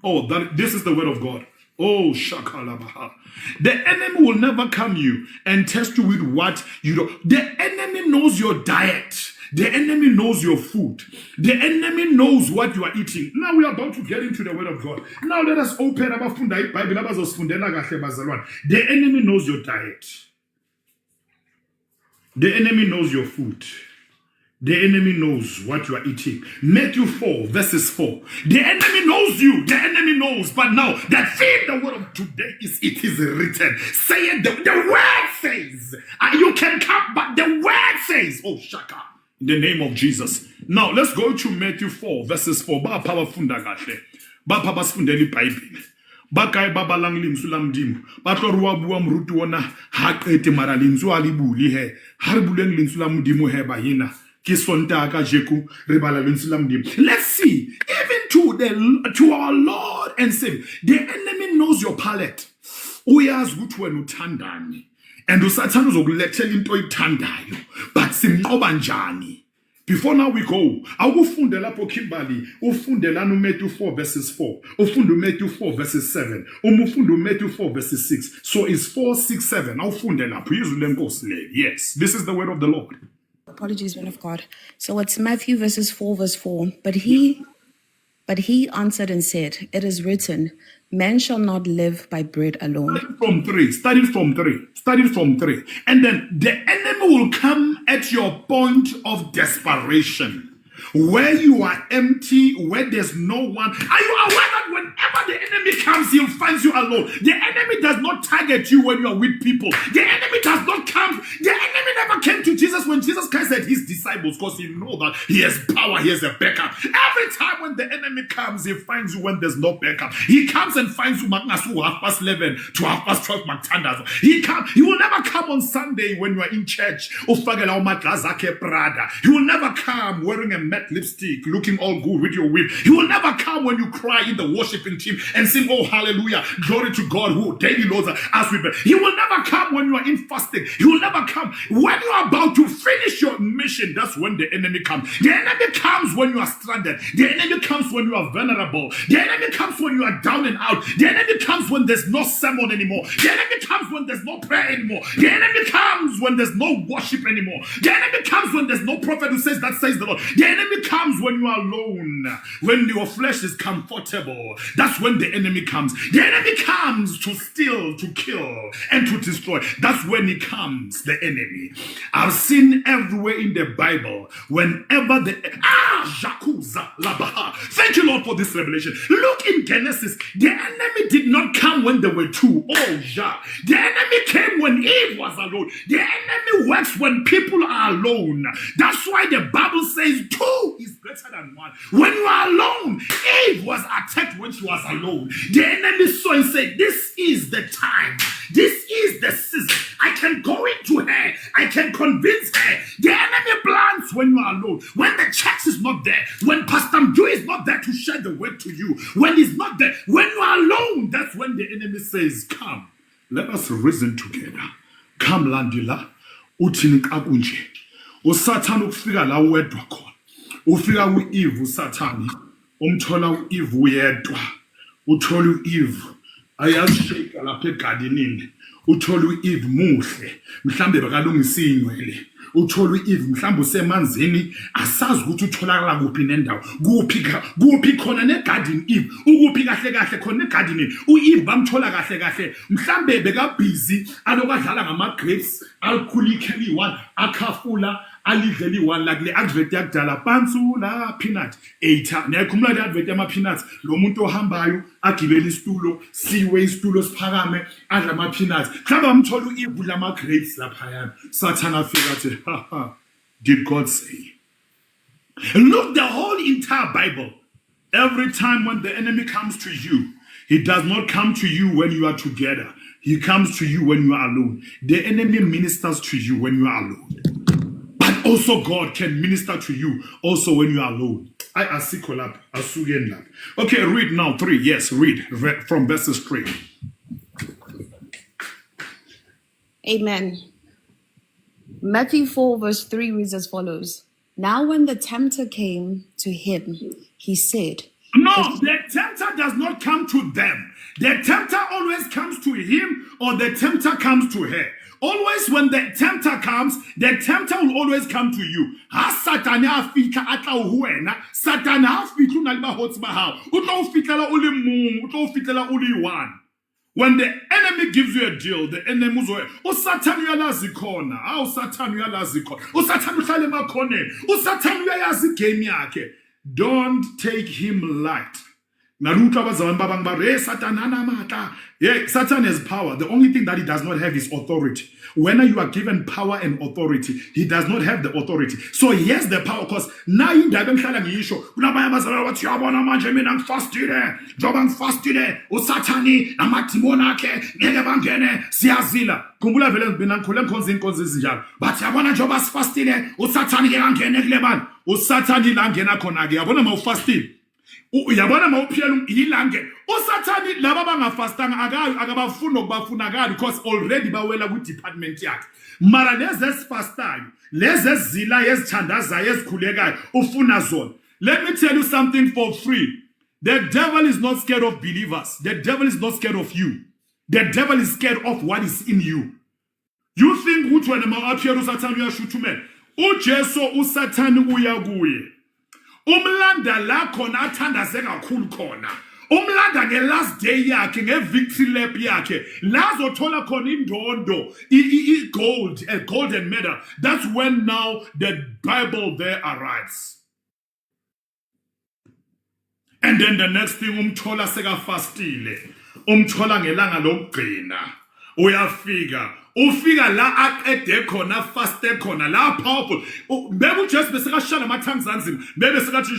Oh, this is the word of God. Oh, shakalabaha. The enemy will never come you and test you with what you don't. The enemy knows your diet. The enemy knows your food. The enemy knows what you are eating. Now we are about to get into the word of God. Now let us open our Bible. The enemy knows your diet. The enemy knows your food. The enemy knows what you are eating. Matthew 4, verses 4. The enemy knows you. The enemy knows. But now, that thing, the word of today is, it is written. Say it, the word says. You can come, but the word says. Oh, shaka. In the name of Jesus. Now, let's go to Matthew 4, verses 4. Ba pabafunda kahle. Ba pabasifundela iBhayibheli. Bakay babalang linsu lamdim. Batlorwa bua mrutu wona ha qete mara linsu alibuli he. Ha re buleng linsu la modimo he ba yena. Let's see, even to our Lord and Savior, the enemy knows your palate. Uyazi ukuthi wena uthandani. And usathana uzokulethela into oyithandayo. But simnqoba njani? Before now we go, awufunde lapho Kimberly, ufunde lana uMatthew 4 verses 4, ufunde uMatthew 4 verses 7, ufunde uMatthew 4 verses 6. So it's 4, 6, 7. Awufunde lapho izwi lenkosi le. Yes, this is the word of the Lord. Apologies, man of God. So it's Matthew verses 4, verse 4. But he answered and said, it is written, man shall not live by bread alone. Starting from 3. And then the enemy will come at your point of desperation. Where you are empty, where there's no one. Are you aware that whenever the enemy comes, he'll find you alone? The enemy does not target you when you are with people. The enemy does not come. The enemy never came to Jesus when Jesus Christ said his disciples, because he knows that he has power, he has a backup. Every time when the enemy comes, he finds you when there's no backup. He comes and finds you 11 to 12. He will never come on Sunday when you are in church. He will never come wearing a matte lipstick, looking all good with your whip. He will never come when you cry in the worshiping team and sing, oh, hallelujah, glory to God who daily loads us with. He will never come when you are in fasting. He will never come when you are about to finish your mission. That's when the enemy comes. The enemy comes when you are stranded. The enemy comes when you are vulnerable. The enemy comes when you are down and out. The enemy comes when there's no sermon anymore. The enemy comes when there's no prayer anymore. The enemy comes when there's no worship anymore. The enemy comes when there's no prophet who says, that says the Lord. The enemy comes when you are alone, when your flesh is comfortable. That's when the enemy comes. The enemy comes to steal, to kill, and to destroy. That's when he comes, the enemy. I've seen everywhere in the Bible, whenever Jacuza Labaha. Thank you, Lord, for this revelation. Look in Genesis. The enemy did not come when there were two. Oh, yeah. The enemy came when Eve was alone. The enemy works when people are alone. That's why the Bible says two is better than one. When you are alone, Eve was attacked when she was alone. The enemy saw and said, this is the time. This is the season. I can go into her. I can convince her. The enemy plans when you are alone. When the church is not there. When Pastor Joe is not there to share the word to you. When he's not there. When you are alone, that's when the enemy says, come, let us reason together. Come, Landila. Uthini kakunje. Usathana ukufika la wedwa khona. Ufika ku-Eve usathani. Umthola u-Eve uyedwa. Uthola u-Eve ayasheka lapha egardenini. Uthola u-Eve muhle. Mhlambe bekalungisa inywele. Uthola u-Eve mhlambe usemanzini, asazi ukuthi utholakala kuphi nendawo. Kuphi khona negarden Eve. Ukuphi kahle kahle khona egardenini. U-Eve bamthola kahle kahle. Mhlambe bekabhizi alokadlala ngama grapes, alkhulikheli one, akhafula alidleli one like le advert yakudala pansula peanut 8. Niyakhumula le advert yama peanuts. Lo muntu ohambayo agibela isitulo, siwe isitulo siphakame, adla ama peanuts. Mhlawumbe bamthola u-Eve lama grapes lapha yana. Satan afika athi, ha, did God say? Look, the whole entire Bible. Every time when the enemy comes to you, he does not come to you when you are together. He comes to you when you are alone. The enemy ministers to you when you are alone. But also God can minister to you also when you are alone. Okay, read now 3. Yes, read from verses 3. Amen. Matthew 4 verse 3 reads as follows. Now when the tempter came to him, he said... No, the tempter does not come to them. The tempter always comes to him or the tempter comes to her. Always when the tempter comes, the tempter will always come to you. Ha Satan afika atla uwena, Satan afika unaliba hotsi bahao. Utla ufikela uli mung, utla ufikela uli one. When the enemy gives you a deal, the enemy is Satan uyalazi khona. Satan uyalazi khona. Satan uhlale emakhoneni. Satan uyayazi game yakhe. Don't take him light. Satan has power. The only thing that he does not have is authority. When you are given power and authority, he does not have the authority. So he has the power because now he doesn't tell me issue. Kumbula vele binankhule nkonzi inkonzi ezinjalo but yabona njoba sifastile usathani ke kangene kulebani usathani la ngena khona ke yabona mawufastile uyabona mawuphela ilange usathani laba bangafastanga akabafuni okubafunakala because already bawela ku department yakhe mara lezi esifastayo lezi ezila ezithandazayo ezikhulekayo ufuna zona. Let me tell you something for free. The devil is not scared of believers. The devil is not scared of you. The devil is scared of what is in you. You think which one up here usathani uyashuthumela uJesu usathani uya kuye umlanda la khona athandaze kakhulu khona umlanda nge-last day yakhe nge-victory lap yakhe la azothola khona indondo gold, a golden medal. That's when now the Bible there arrives. And then the next thing umthola sekafastile umthola ngelanga lokugcina uyafika ufika la aqede khona faste khona la powerful bebe uJesu besekashana amathangi zanzima bebe sekathi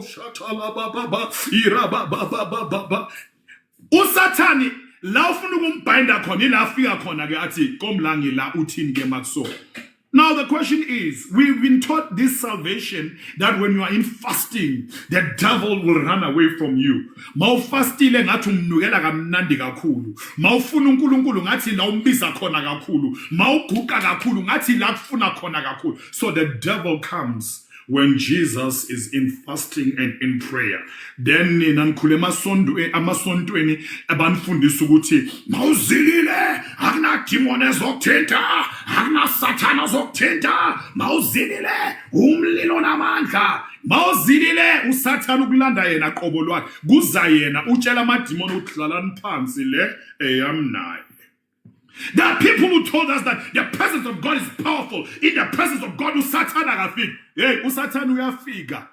shatala baba ira baba usathani la ufuna ukumbinda khona ila afika khona ke athi komlangi la uthini ke makuso. Now the question is, we've been taught this salvation that when you are in fasting, the devil will run away from you. Mawufastile ngathi umnukela kamnandi kakhulu. Mawufuna uNkulunkulu ngathi la umbiza khona kakhulu. Mawuguqa kakhulu ngathi la kufuna khona kakhulu. So the devil comes when Jesus is in fasting and in prayer. Then nina nikhule amasontweni abanifundisa ukuthi mawuzilile akuna demon ezokuthinta akuna sathana ezokuthinta mawuzilile umlilo namandla mawuzilile usathana ukulanda yena qobo lwakhe kuza yena utshela amadimoni ukudlalana phansi le eyamnayo. There are people who told us that the presence of God is powerful. In the presence of God, Satan agafika. Hey, Satan uyafika.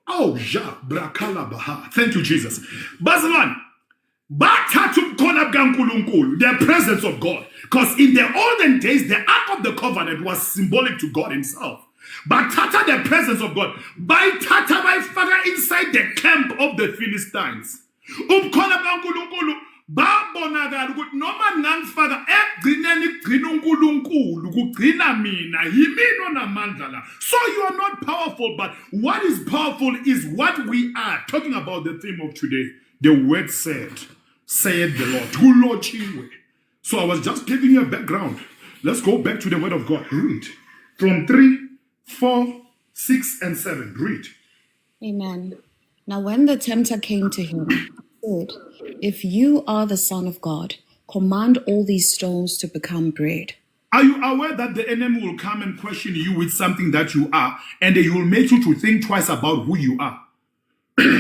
Oh, ja, brakala baha. Thank you, Jesus. Bazalan, bathathu khona kaNkulunkulu, the presence of God. Because in the olden days, the Ark of the Covenant was symbolic to God himself. But tata the presence of God. By tata by father inside the camp of the Philistines. Khona kaNkulunkulu. Babonakala ukuthi noma ngangifaka egcineni igcina uNkulunkulu kugcina mina yimino namandla la. So you are not powerful, but what is powerful is what we are. Talking about the theme of today, the word said the Lord. So I was just giving you a background. Let's go back to the word of God. Read from 3, 4, 6, and 7. Read. Amen. Now when the tempter came to him, he said, "If you are the Son of God, command all these stones to become bread." Are you aware that the enemy will come and question you with something that you are, and he will make you to think twice about who you are?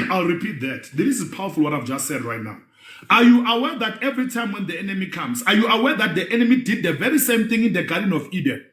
I'll repeat that. This is powerful what I've just said right now. Are you aware that every time when the enemy comes, are you aware that the enemy did the very same thing in the Garden of Eden?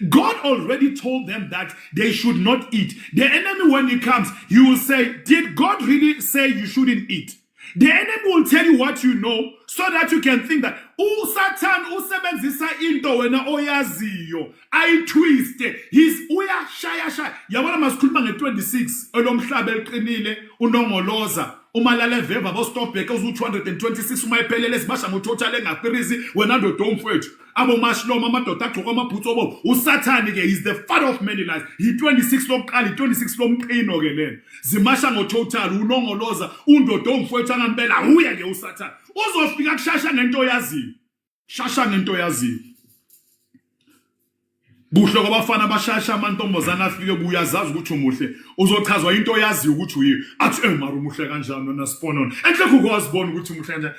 God already told them that they should not eat. The enemy, when he comes, he will say, did God really say you shouldn't eat? The enemy will tell you what you know so that you can think that Satan usebenzisa into wena oyaziyo ayitwiste his uya shaya yabona masikhuluma nge26 elomhlaba eliqinile unongoloza umalale veva bo stop back uzu 226 uma iphelele sibasha ngototal engapirizi wena ndodo omfethu abo mashloma amadoda agqoka amabhutso bo usathani ke is the father of many lies he 26 lokuqala 26 lomqino ke lena zimasha ngototal unongoloza undodo omfethu angambela uya ke usathani uzofika kushasha ngento yaziyo shasha ngento yaziyo Buhle kwabafana abashasha amantombazana afike kuyazazi ukuthi umuhle uzochazwa into oyaziyo ukuthi uyiyo athi mara umuhle kanjani nona siponono enhle ukuzibona ukuthi umuhle kanjani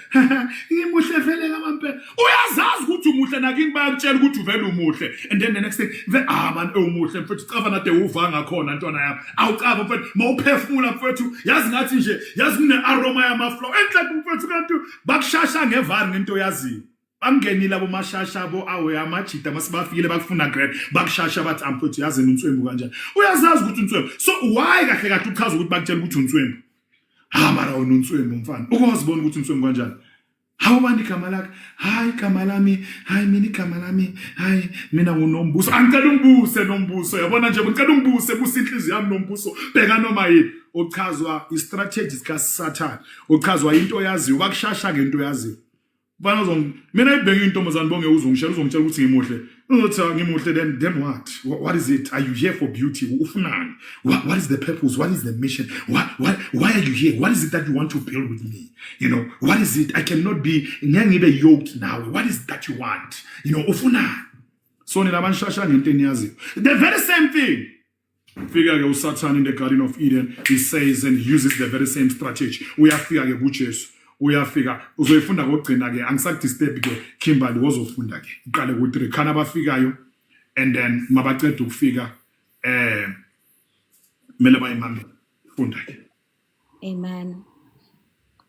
ngimuhle vele ngamampela uyazazi ukuthi umuhle nakini bayakutshela ukuthi uvele umuhle and then the next thing man umuhle mfethu cava nade uva ngakhona ntwana yami awucava mfethu mawuphefumula mfethu yazi ngathi nje yazi kune aroma yamaflow enhle mfethu kanti bakushasha ngevani ngento oyaziyo bangenile abomashasha abo awe amajita masibafile bakufuna grade bakushasha bathi amphethu yazi uNtswembu kanjani uyazazi ukuthi uNtswembu so why kahle kahle uchaza ukuthi bakutshela ukuthi uNtswembu mara wena uNtswembu mfana ukuzibona ukuthi uNtswembu kanjani hawubani igama lakhe hayi igama lami hayi mina igama lami hayi mina nguNombuso angicela ungibuse Nombuso yabona nje ngicela ungibuse kusinhliziyo yami Nombuso bheka noma yini ochazwa istrategies kaSathane ochazwa into oyaziyo bakushasha ngento oyaziyo mina ibhenge intombazana bonke uzongitshela ukuthi ngimuhle uzothi ngimuhle then what is it are you here for beauty ufunani what is the purpose what is the mission why are you here what is it that you want to build with me you know what is it I cannot be ngibe yoked now what is it that you want you know ufunani so nilabanshasha ngento eniyaziyo the very same thing figure ke uSathane in the Garden of Eden he says and uses the very same strategy uyafika ke kuJesu uyafika uzoyifunda kokugcina ke angisakudisturb ke Kimberly wozofunda ke uqale ku3 khana abafikayo and then mabaceda ukufika mele bayimambe funda ke Amen.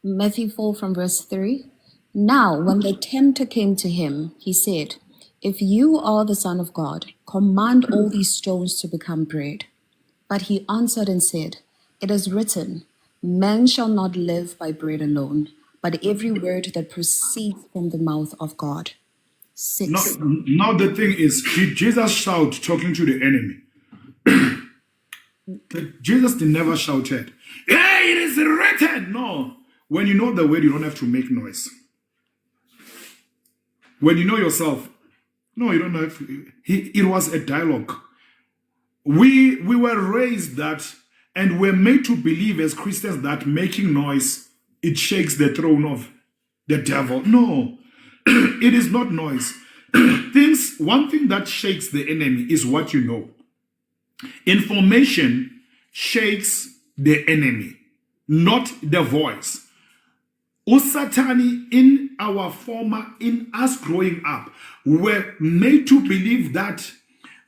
Matthew 4 from verse 3. Now, when the tempter came to him, he said, "If you are the Son of God, command all these stones to become bread." But he answered and said, "It is written, man shall not live by bread alone, but every word that proceeds from the mouth of God." 6. Now the thing is, did Jesus shout talking to the enemy? Jesus did never shouted, "Hey, it is written." No. When you know the word, you don't have to make noise. When you know yourself, no, you don't have. It was a dialogue. We were raised that, and we're made to believe as Christians that making noise, it shakes the throne of the devil. No, it is not noise. One thing that shakes the enemy is what you know. Information shakes the enemy, not the voice. Usatani in us growing up, were made to believe that,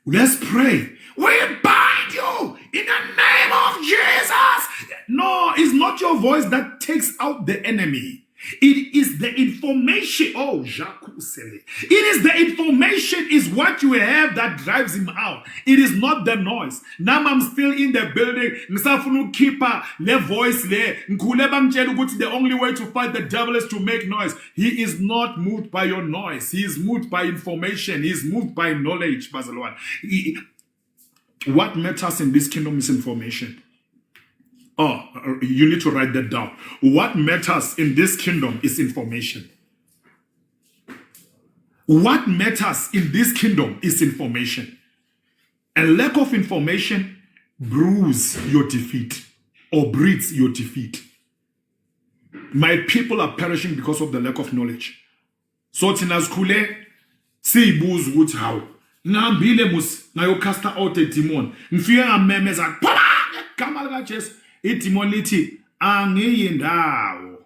let's pray. We bind you in the name of Jesus. No, it's not your voice that takes out the enemy. It is the information. Oh, Jacques It is the information is what you have that drives him out. It is not the noise. Now I'm still in the building. Nisafunu keeper le voice le. The only way to fight the devil is to make noise. He is not moved by your noise. He is moved by information. He is moved by knowledge. What matters in this kingdom is information. Oh, you need to write that down. What matters in this kingdom is information. What matters in this kingdom is information. A lack of information brews your defeat or breeds your defeat. My people are perishing because of the lack of knowledge. So tinazkule siyibuz ukuthi how ngihambile mus ngayocasta out a demon. Ngifike ngamemeza phala igama lika Jesu. Idemon lithi angiyi ndawo.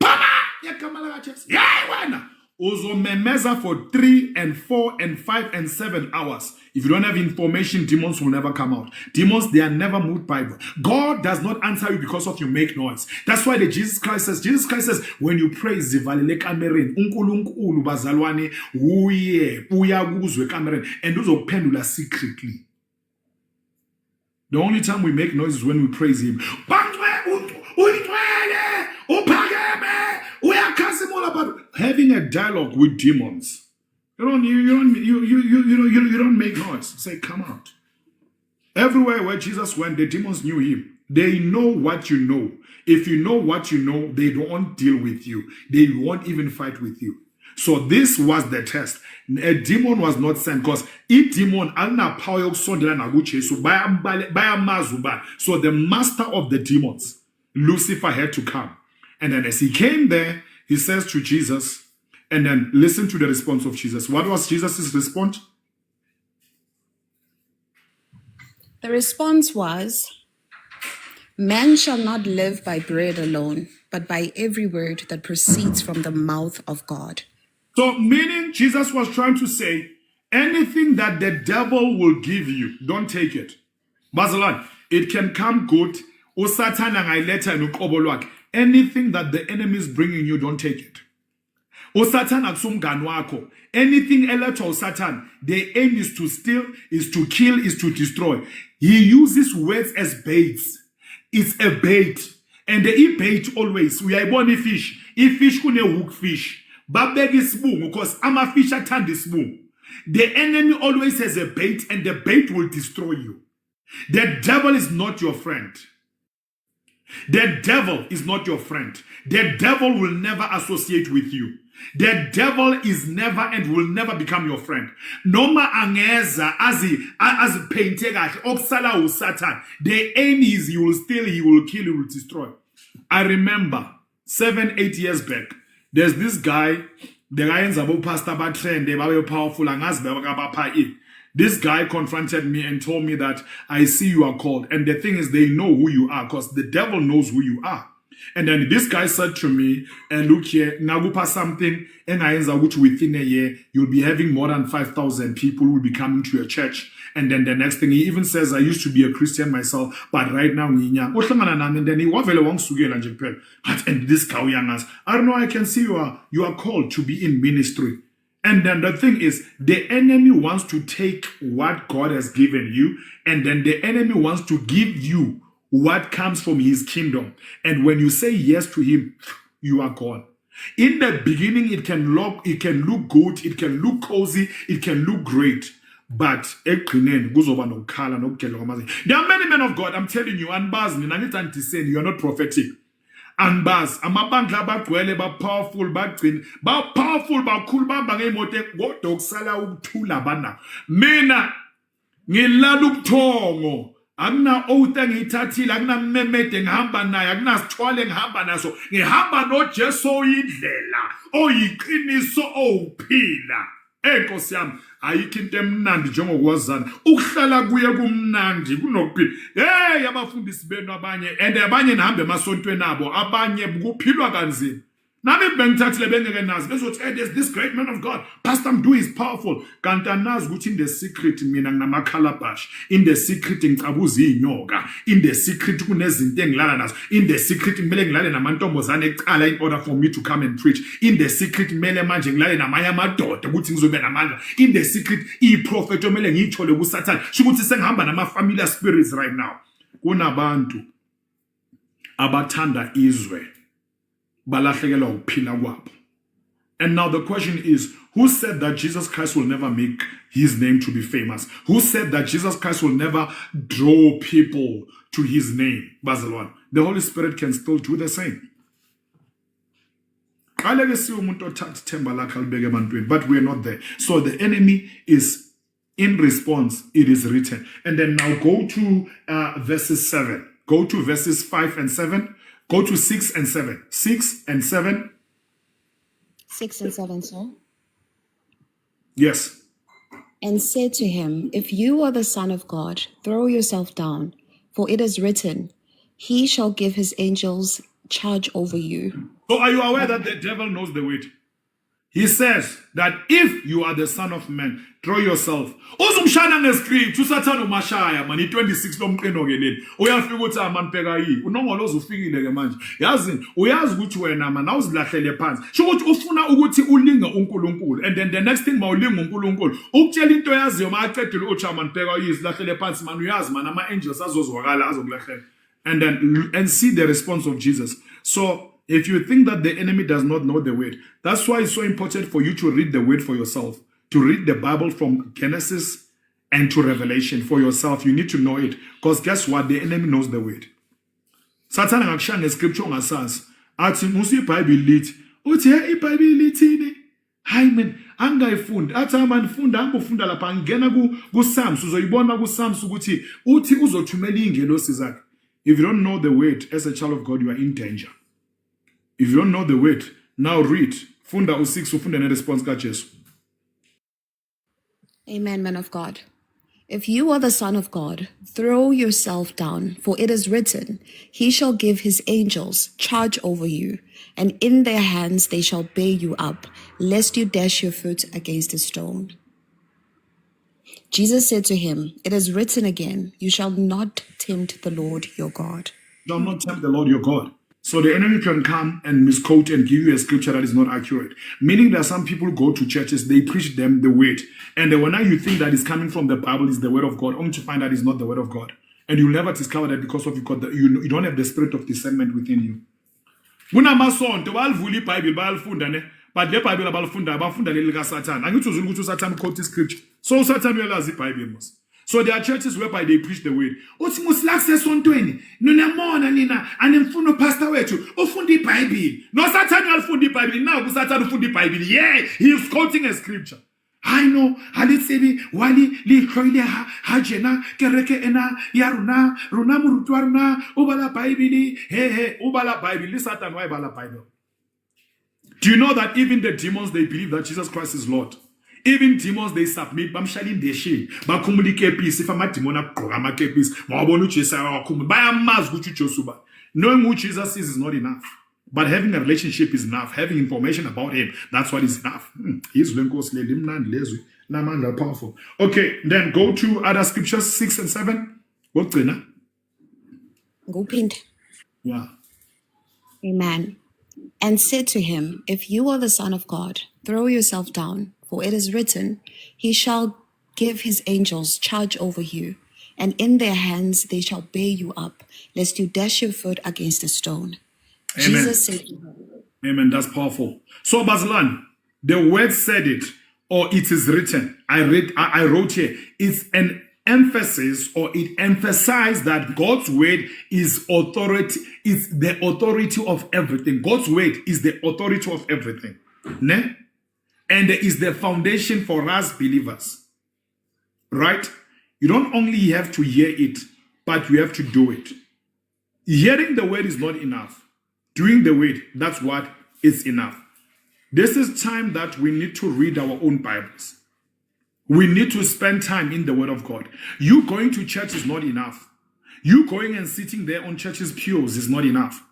Phama igama lika Jesu. Hey wena uzomemeza for 3 and 4 and 5 and 7 hours. If you don't have information, demons will never come out. Demons, they are never moved by God. God does not answer you because of you make noise. That's why Jesus Christ says, when you pray, zivalile kamereni, uNkulunkulu bazalwane uye uyakuzwe kamereni, and uzophendula secretly. The only time we make noise is when we praise him. Having a dialogue with demons. You don't make noise. Say, come out. Everywhere where Jesus went, the demons knew him. They know what you know. If you know what you know, they don't deal with you. They won't even fight with you. So this was the test. A demon was not sent because each demon alna power so the master of the demons, Lucifer, had to come. And then as he came there, he says to Jesus, and then listen to the response of Jesus. What was Jesus' response? The response was, man shall not live by bread alone, but by every word that proceeds from the mouth of God. So, meaning Jesus was trying to say, anything that the devil will give you, don't take it. Bazalan, it can come good. Anything that the enemy is bringing you, don't take it. Anything electoral Satan, the aim is to steal, is to kill, is to destroy. He uses words as baits. It's a bait. And the bait always, we are born a fish. If fish kune hook fish. Babeg is spoon, because I'm a fish at the spoon. The enemy always has a bait, and the bait will destroy you. The devil is not your friend. The devil is not your friend. The devil will never associate with you. The devil is never and will never become your friend. Noma angeza as painted oksala or Satan. The aim is he will steal, he will kill, he will destroy. I remember 7-8 years back, there's this guy, the guy ends up pastor but trend, they were powerful and as this guy confronted me and told me that I see you are called. And the thing is, they know who you are because the devil knows who you are. And then this guy said to me, look here, nagupa something, and I which within a year, you'll be having more than 5,000 people who will be coming to your church. And then the next thing, he even says, I used to be a Christian myself, but right now, and then he and this guy, I don't know, I can see you are called to be in ministry. And then the thing is, the enemy wants to take what God has given you, and then the enemy wants to give you what comes from his kingdom. And when you say yes to him, you are gone. In the beginning, it can look good, it can look cozy, it can look great. But there are many men of God, I'm telling you, you are not prophetic. And bas amabandla bagcwele ba powerful bakhulu bamba ngeimoto kodwa ukusala ukuthula bana mina ngilala ubuthongo akuna oath engiyithathile akuna mmemede ngihamba naye akuna sithwale ngihamba naso ngihamba noJesu oyindlela oyiqiniso owuphila enkosi yami ayikho into emnandi njengokwazana ukuhlala kuye kumnandi kunokuphila abafundisi benu abanye and abanye nihambe emasontweni abo abanye kuphilwa kanzima nami bengithathile bengeke nazi bezothi there's this great man of God Pastor Mdu is powerful kanti anazi ukuthi in the secret mina nginamakhalabash in the secret ngicabuza inyoka in the secret kunezinto engilala nazo in the secret kumele ngilale namantombazane ecala in order for me to come and preach in the secret kumele manje ngilale namanye amadoda ukuthi ngizobe namandla in the secret iprofeti kumele ngiyithole kuSathane ukuthi sengihamba nama-familiar spirits right now kunabantu abathanda izwe balahlekelwa ukuphila kwabo. And now the question is, who said that Jesus Christ will never make his name to be famous? Who said that Jesus Christ will never draw people to his name? Basilwan. The Holy Spirit can still do the same. But we're not there. So the enemy is in response, it is written. And then now go to verses 7. Go to verses 5 and 7. Go to 6 and 7. 6 and 7. 6 and 7, sir. Yes. And said to him, if you are the Son of God, throw yourself down, for it is written, he shall give his angels charge over you. So are you aware that the devil knows the way? He says that if you are the Son of Man, throw yourself. Uzumshana ngescript, uSathane umashaya man 26 lomqino ngeleni. Uyafika ukuthi amanpeka yi. Unongolo uzufikile ke manje. Yazi uyazi ukuthi wena man awuzilahlele phansi. Sho ukuthi ufuna ukuthi ulinge uNkulunkulu and then the next thing mawulinga uNkulunkulu. Ukutshela into yaziyo maqedile uthi amanpeka yi zilahlele phansi man uyazi man ama angels azozwakala azokulahlela. And then see the response of Jesus. So if you think that the enemy does not know the word, that's why it's so important for you to read the word for yourself, to read the Bible from Genesis and to Revelation for yourself. You need to know it. Because guess what? The enemy knows the word. Satan angakushaya scripture ongasazi. Athi musu iBhayibheli lithi. Uthi iBhayibheli lithini? Hayi man, angayifundi. Athi amanifunda angofunda lapha ngena kuPsalms uzoyibona kuPsalms ukuthi uthi uzothumela ingelosi zakhe. If you don't know the word as a child of God, you are in danger. If you don't know the word, now read. Funda u6 ufunda ne response kaJesu. Amen, man of God. If you are the Son of God, throw yourself down, for it is written, He shall give His angels charge over you, and in their hands they shall bear you up, lest you dash your foot against a stone. Jesus said to him, It is written again, You shall not tempt the Lord your God. Do not tempt the Lord your God. So the enemy can come and misquote and give you a scripture that is not accurate. Meaning that some people go to churches, they preach them the word. And then when you think that is coming from the Bible is the word of God, only to find that it's not the word of God. And you'll never discover that because of you don't have the spirit of discernment within you. Kunamasonto balivula iBhayibheli bayalifunda ne, but le Bible abalifunda abafunda leli kaSathane. Angithi uzulu ukuthi uSathane quote scripture. So uSathane uyalazi iBhayibheli mos. So there are churches whereby they preach the word. Uthi musilakse esontweni ninamona nina anemfuno pastor wethu ufunda iBhayibheli. No Sathane uyalifunda iBhayibheli. Now uSathane ufunda iBhayibheli. Yeah, he is quoting a scripture. I know halitsebi wali li khoile ha jena kereke ena ya runa murutu wa runa ubala Bhayibheli he ubala Bhayibheli Sathane wa ibala Bible. Do you know that even the demons they believe that Jesus Christ is Lord? Even demons they submit bamshali ndeshe bakhumula ikepisi if amademon agqoka amakepisi mawabona uJesu ayakhumula bayamazi ukuthi uJesu ba. Knowing who Jesus is not enough. But having a relationship is enough. Having information about him, that's what is enough. Powerful. Okay, then go to other scriptures, 6 and 7. What's in? Go pinned. Yeah. Amen. And said to him, If you are the Son of God, throw yourself down, for it is written, He shall give His angels charge over you, and in their hands they shall bear you up, lest you dash your foot against a stone. Amen. Jesus said to him, Amen. That's powerful. So, Baslan, the word said it, or it is written. I wrote here. It's an emphasis, or it emphasizes that God's word is authority, is the authority of everything. God's word is the authority of everything. Ne? And it is the foundation for us believers. Right? You don't only have to hear it, but you have to do it. Hearing the word is not enough. Doing the word, that's what is enough. This is time that we need to read our own Bibles. We need to spend time in the word of God. You going to church is not enough. You going and sitting there on church's pews is not enough.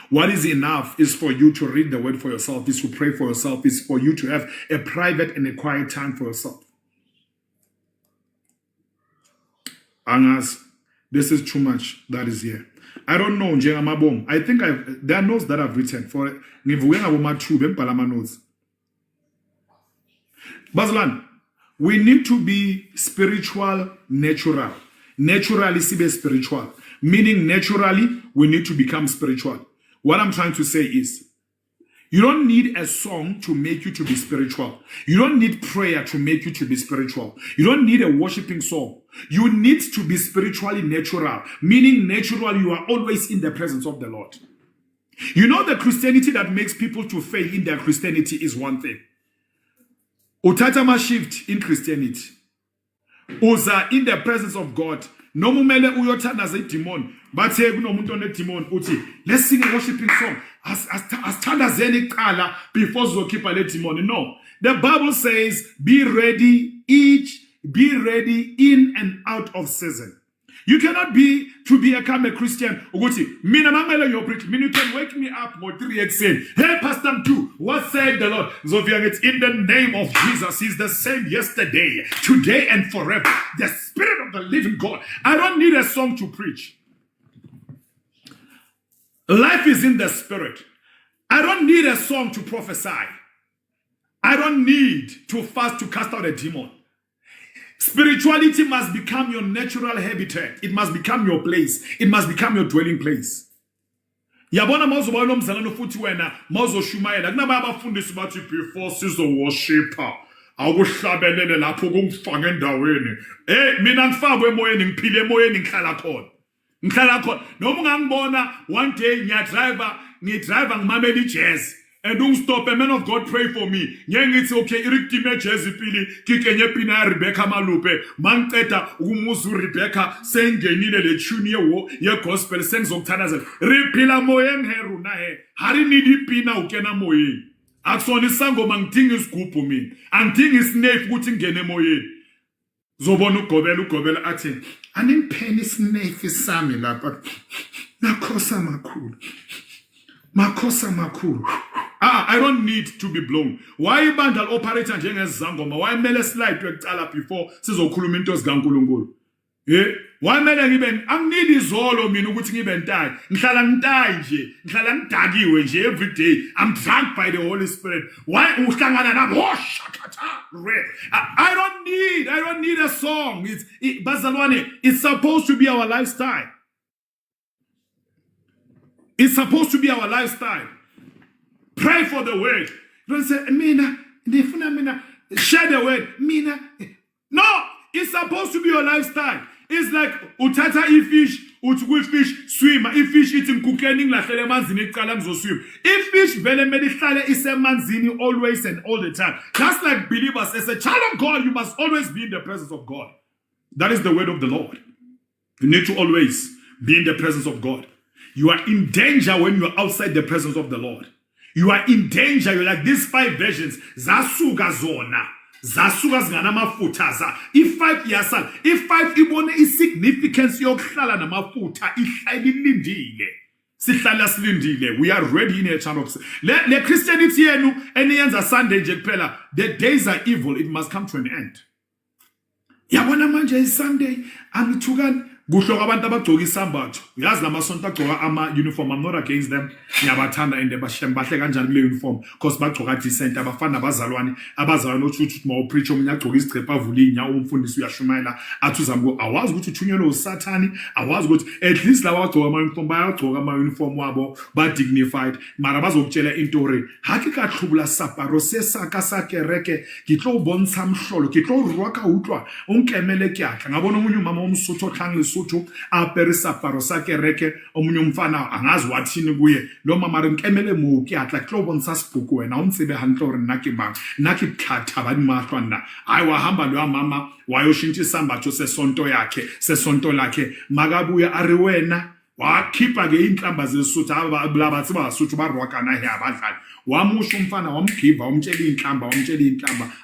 What is enough is for you to read the word for yourself, is to pray for yourself, is for you to have a private and a quiet time for yourself. Angas, this is too much that is here. I don't know, Njengamabom. I think there are notes that I've written for notes. Baslan, we need to be spiritual, natural. Naturally, be spiritual. Meaning, naturally, we need to become spiritual. What I'm trying to say is, you don't need a song to make you to be spiritual. You don't need prayer to make you to be spiritual. You don't need a worshiping song. You need to be spiritually natural. Meaning natural, you are always in the presence of the Lord. You know the Christianity that makes people to fail in their Christianity is one thing. Utatama shift in Christianity. Uza in the presence of God. No mumele uyothanda ze demon. Bathe kunomuntu one demon uthi let's sing a worshiping song. As zeni kala before zokhipha le demon. No. The Bible says be ready in and out of season. You cannot become a Christian. Uguti, mina mamela yo preach. You can wake me up more 3 saying, hey, Pastor 2, what said the Lord? Zofiang, it's in the name of Jesus. He's the same yesterday, today, and forever. The Spirit of the living God. I don't need a song to preach. Life is in the Spirit. I don't need a song to prophesy. I don't need to fast to cast out a demon. Spirituality must become your natural habitat. It must become your place. It must become your dwelling place. Yabona mawuzo bayona umzalano futhi wena mawuzo shumayela kunaba abafundisi bathi before sizo worshiper akuhlabelele lapho kungifaka endaweni mina ngifakwe emoyeni ngiphile emoyeni ngihlala khona noma ungangibona one day ngiyadriver ngimamela ijazz and stop a man of God pray for me. It's okay. Irikime jazz pili kikenye pina Rebecca Malupe. Mangeta umuzu Rebecca sengenile le tune wo ye gospel senzokuthanaza. Ripila moyeng heruna he. Hari nidi pina ukena moyeng. Aksoni sango mangting isigubhu mina. Angting isnave ukuthi ngene moyeni. Zobona ugobela athi angipheni isinefi sami lapha. Makhosa makhulu. I don't need to be blown. Why ibandla operator njengezangoma? Why mele slide ekucala before sizokhuluma into zikaNkulunkulu? Why mele ngibe angneed izolo mina ukuthi ngibe ntayi. Ngihlala ngitayi nje, ngihlala ngidakiwe nje every day. I'm drunk by the Holy Spirit. Why uhlangana nabo? I don't need a song. Bazalwane, it's supposed to be our lifestyle. It's supposed to be our lifestyle. Pray for the word. Don't say, mina, share the word. Mina. No, it's supposed to be your lifestyle. It's like, utata ifish, utugu fish, swim. If fish eating cooking, la fele manzini kalam swim. If fish vele medihlale is a manzini always and all the time. That's like believers. As a child of God, you must always be in the presence of God. That is the word of the Lord. You need to always be in the presence of God. You are in danger when you are outside the presence of the Lord. You are in danger. You're like these 5 versions. Zasuga zona. Zasuga zganamafutaza. If 5 yasal. If 5 ibone is significance yokuhlala namafuta. Ihlali lindile. We are ready in a channel. Le Christianity yenu eniyenza Sunday nje kuphela. The days are evil. It must come to an end. Yabona manje is Sunday. Angithukani. Kuhloka abantu abagcoka isambatho uyazi lamasonto agcoka ama uniform. I'm not against them, ngiyabathanda ende bahle kanjani kule uniform because bagcoka decent abafana abazalwane othuthu uma upreach omunye agcoka isicepha avula inyawo umfundisi uyashumayela athi uzamko awazi ukuthi uthunyelwe usathani awazi ukuthi at least laba abagcoka ama uniform bayagcoka ama uniform wabo ba dignified mara bazokutshela intori hakika hlubula saparo sesaka sakereke kitlo ubontsha mhlolo kitlo rwaka utlwa unkemele kyakha ngabona umunye umama omsuthu othangile Suthu apere saparo sakereke omunye umfana angazi wathini kuye lo mama renkemele muki atla klobo nsasibhuku wena umtsibe hantle ore nna ke bang nna ke tlhatha ba dimahlwa nna ayi wahamba lo mama wayoshintsha isambatho sesonto lakhe makabuya ari wena wakhipha ke inhlamba zesuthu abathi basuthu barwakana he abadlali wamusha umfana wamgiva umtshela inhlamba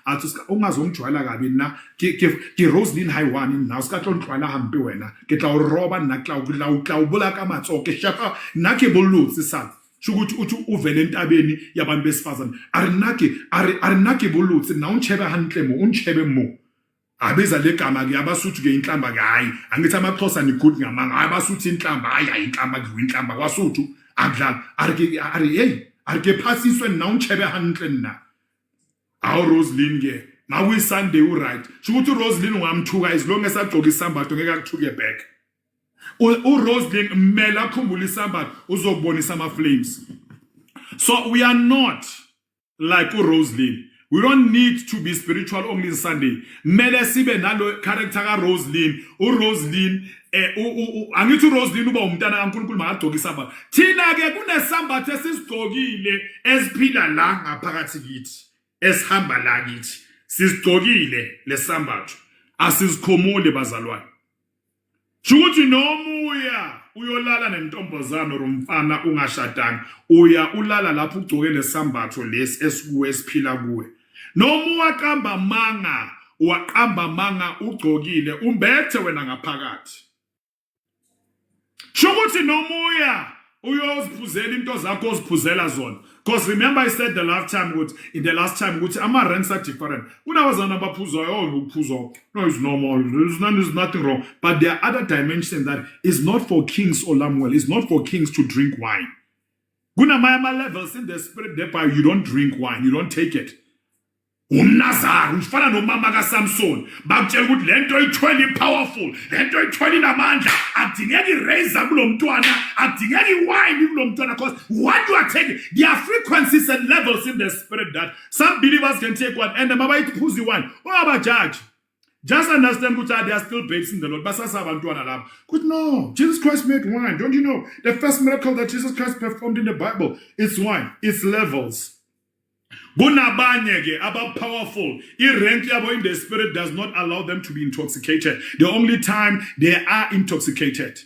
athi ungazongijwayela kabi na ke Roslyn high one now ska tlo ntwala hampe wena ke tla roba nna tla ubula ka matsoke shapa nna ke bolutsi sa shukuthi uthi uvele entabeni yabantu besifazana ari nna ke bolutsi na unchebe hantle mo unchebe mo abeza legama ke abasuthu ke inhlamba ke hayi angithi amaXhosa ni good ngamanga abasuthu inhlamba hayi inhlamba ke inhlamba kwasuthu akudlala ari hey arike phasiswe na unchebe hantle nna awu Roslyn ke nawe Sunday right shukuthi Roslyn ungamthuka as long as agcoka isambatho ngeke akuthuke back Roslyn mmela akhumbula isambatho uzokubonisa ama flames. So we are not like Roslyn. We don't need to be spiritual only Sunday. Mele sibe nalo character ka Roslyn. Roslyn angithi Roslyn uba umntana kaNkulunkulu makagcoka isambatho. Thina ke kunesambatho esisigcokile esiphila la ngaphakathi kithi. Esihamba la kithi. Sisigcokile lesambatho. Asizikhomule bazalwane. Shukuthi nomuya uyolala nentombazana romfana ungashadanga. Uya ulala lapho ugcoke lesambatho lesi esikuwe esiphila kuwe. Noma waqamba manga ugcokile umbethe wena ngaphakathi. Shukuthi nomuya uyoziphuzela into zakho oziphuzela zona. Because remember I said in the last time ama ranks are different. Unawazana baphuzo no it's normal. There's nothing wrong. But there are other dimensions that is not for kings or Lamuel. It's not for kings to drink wine. Mayama levels in the spirit thereby you don't drink wine, you don't take it. Umnazar ufana nomama kaSamson bakutshela ukuthi lento i20 powerful lento i20 namandla adingeki razor kulomntwana adingeki wine kulomntwana because what you are taking there are frequencies and levels in the spirit that some believers can take one and mabayiphuzi wine judge. Just understand that they are still babes in the Lord. But no, Jesus Christ made wine. Don't you know? The first miracle that Jesus Christ performed in the Bible, it's wine. It's levels. About powerful. In the spirit does not allow them to be intoxicated. The only time they are intoxicated.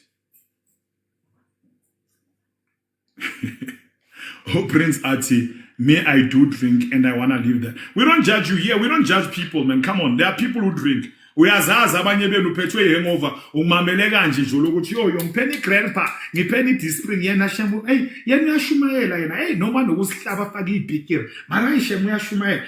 Oh, Prince Ati, may I do drink and I want to live there. We don't judge you here. We don't judge people, man. Come on. There are people who drink. Uyazazi abanye benu uphethwe hangover umamele kanje nje ukuthi yo ngipheni grandpa ngipheni dispring yena shem hey yena uyashumayela yena hey noma nokusihlaba afaka ibhikiri mara shem uyashumayela